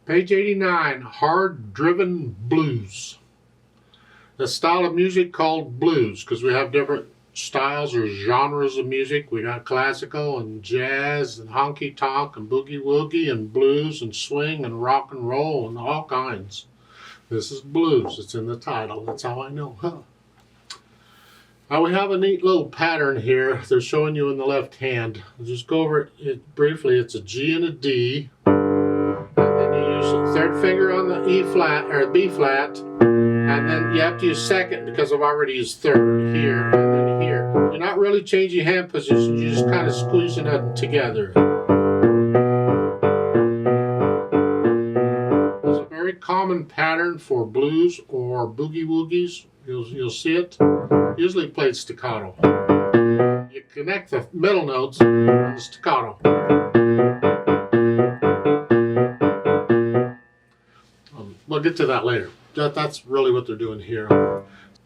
Page 89, Hard-Drivin Blues. The style of music called blues, because we have different styles or genres of music. We got classical and jazz and honky-tonk and boogie-woogie and blues and swing and rock and roll and all kinds. This is blues. It's in the title. That's how I know. Huh. Now we have a neat little pattern here they're showing you in the left hand. I'll just go over it briefly. It's a G and a D. Use the third finger on the E flat or B flat, and then you have to use second because I've already used third here and then here. You're not really changing hand positions, you're just kind of squeezing it together. It's a very common pattern for blues or boogie woogies. You'll see it. Usually played staccato. You connect the middle notes on the staccato. We'll get to that later. That's really what they're doing here.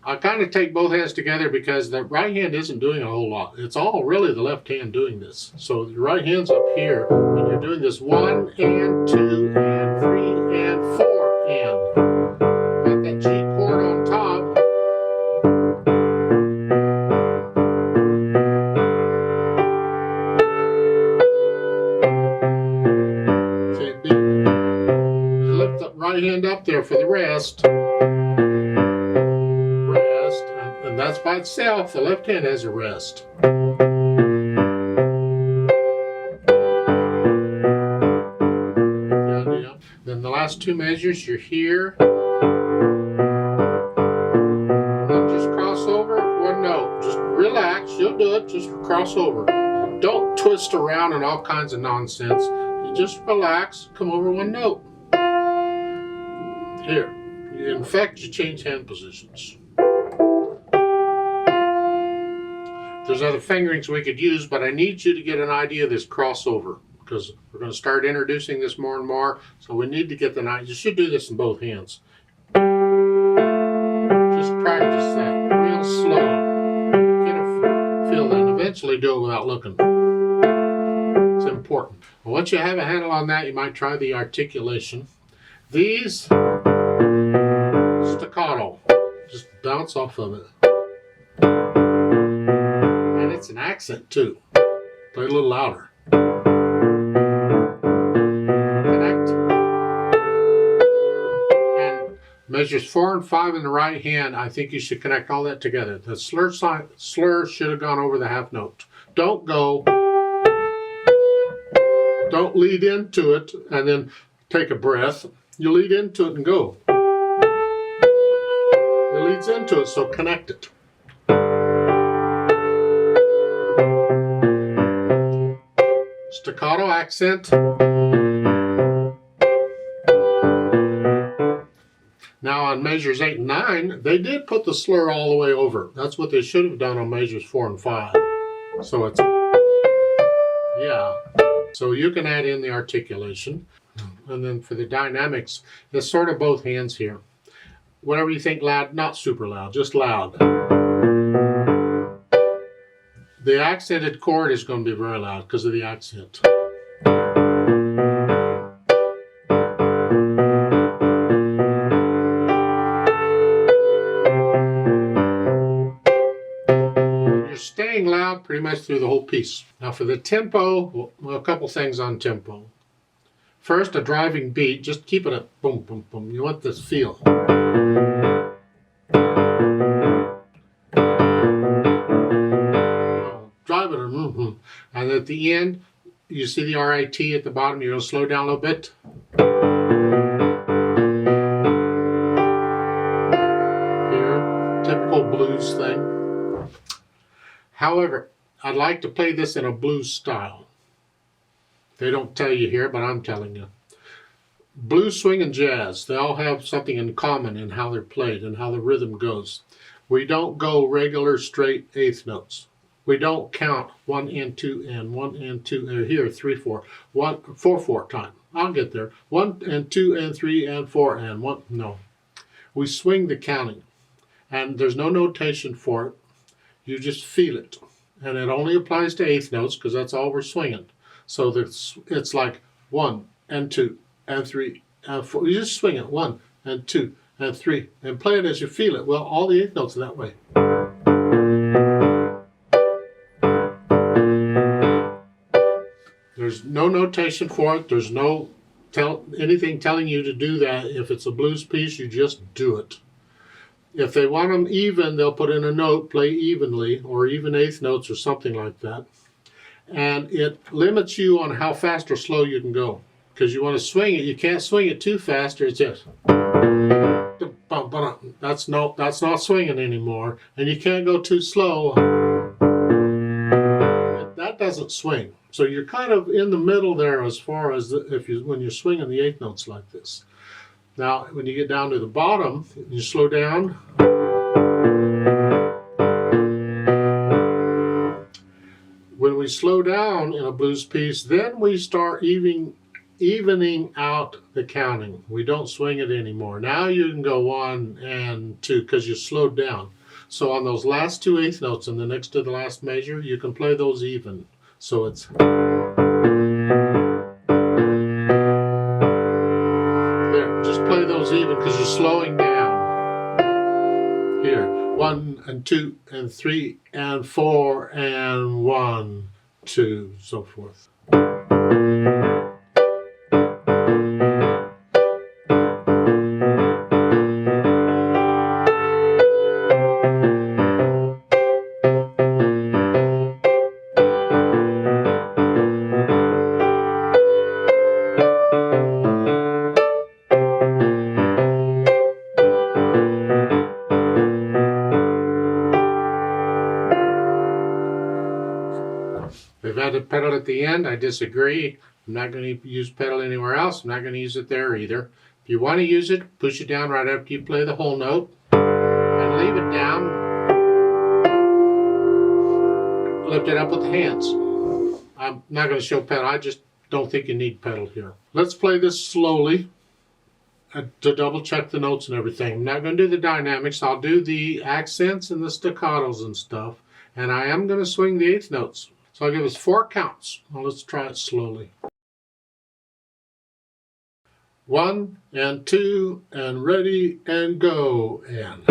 I kind of take both hands together because the right hand isn't doing a whole lot. It's all really the left hand doing this. So the right hand's up here, and you're doing this 1 and 2 and 3 and 4 and. Got that G chord on top. Right hand up there for the rest. Rest, and that's by itself. The left hand has a rest. Then the last two measures, you're here. And then just cross over one note. Just relax, you'll do it. Just cross over. Don't twist around and all kinds of nonsense. You just relax, come over one note. Here, in fact, you change hand positions. There's other fingerings we could use, but I need you to get an idea of this crossover because we're going to start introducing this more and more. So we need to get the idea. You should do this in both hands. Just practice that real slow. Get a feel that, and eventually do it without looking. It's important. Well, once you have a handle on that, you might try the articulation. These staccato, just bounce off of it. And it's an accent too. Play a little louder. Connect. And measures 4 and 5 in the right hand. I think you should connect all that together. The slur should have gone over the half note. Don't lead into it and then take a breath. You lead into it and go. It leads into it, so connect it. Staccato accent. Now on measures 8 and 9, they did put the slur all the way over. That's what they should have done on measures 4 and 5. So it's, yeah. So you can add in the articulation. And then for the dynamics, it's sort of both hands here. Whatever you think loud, not super loud, just loud. The accented chord is going to be very loud because of the accent. You're staying loud pretty much through the whole piece. Now for the tempo, well, a couple things on tempo. First, a driving beat, just keep it at boom, boom, boom. You want this feel. Drive it, and at the end, you see the RIT at the bottom. You're going to slow down a little bit. Here, typical blues thing. However, I'd like to play this in a blues style. They don't tell you here, but I'm telling you. Blues, swing, and jazz, they all have something in common in how they're played and how the rhythm goes. We don't go regular straight eighth notes. We don't count 1 and 2 and 1 and 2, here 3, 4, 1, 4, 4 time. I'll get there. 1 and 2 and 3 and 4 and 1, no. We swing the counting, and there's no notation for it. You just feel it. And it only applies to eighth notes because that's all we're swinging. So it's like 1 and 2 and 3 4. You just swing it 1 and 2 and 3 and play it as you feel it. Well, all the eighth notes are that way. There's no notation for it. There's no anything telling you to do that. If it's a blues piece, you just do it. If they want them even, they'll put in a note, play evenly, or even eighth notes or something like that. And it limits you on how fast or slow you can go. Because you want to swing it, you can't swing it too fast, or it's just that's not swinging anymore. And you can't go too slow. That doesn't swing. So you're kind of in the middle there as far as when you're swinging the eighth notes like this. Now, when you get down to the bottom, you slow down. When we slow down in a blues piece, then we start evening out the counting. We don't swing it anymore. Now you can go 1 and 2 because you slowed down. So on those last 2 eighth notes and the next to the last measure, you can play those even. So it's there. Just play those even because you're slowing down. Here, 1 and 2 and 3 and 4 and 1, 2, so forth. They've added pedal at the end. I disagree. I'm not going to use pedal anywhere else. I'm not going to use it there either. If you want to use it, push it down right after you play the whole note and leave it down. Lift it up with the hands. I'm not going to show pedal. I just don't think you need pedal here. Let's play this slowly to double check the notes and everything. I'm not going to do the dynamics. I'll do the accents and the staccatos and stuff. And I am going to swing the eighth notes. So I'll give us 4 counts. Well, let's try it slowly. 1 and 2 and ready and go and.